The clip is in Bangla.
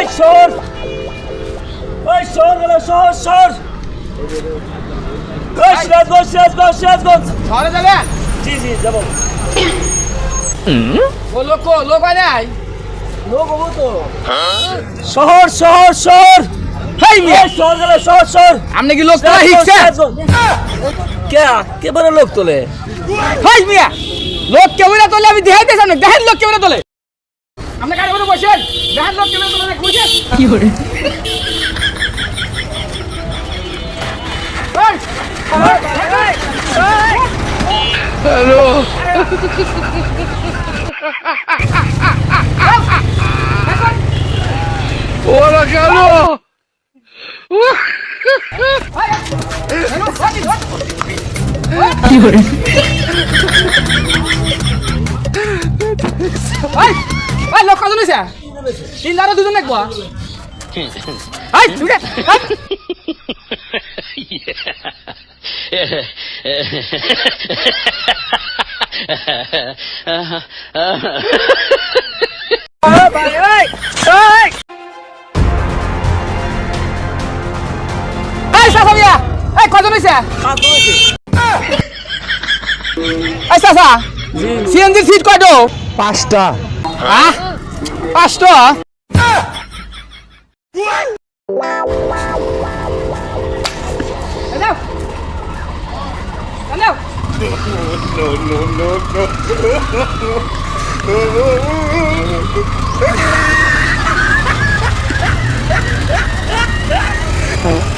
এই সর এই সর গেল সর সর সিরাজগঞ্জ ঘরে যাবে জি জি যাবো ও লোক হয় নাই লোক হবো তো শহর শহর শহর হেই মিয়া শহর গেল শহর শহর আপনি কি লোক তোলা শিখছে কে বলে লোক তোলে হেই মিয়া লোক কেমনে তোলে আমি দেখাইতে চাই না দেখেন লোক কেমনে তোলে আপনি গাড়ি করে বসেন দেখেন লোক কেমনে তোলে বসেন কি করে হ্যালো ওরা গেল কি করে লোক কজন হয়েছে তিন দাঁড়া দুজন দেখবো কজন হয়েছে সিএনজির সিট কয়টো 5টা 5টা No.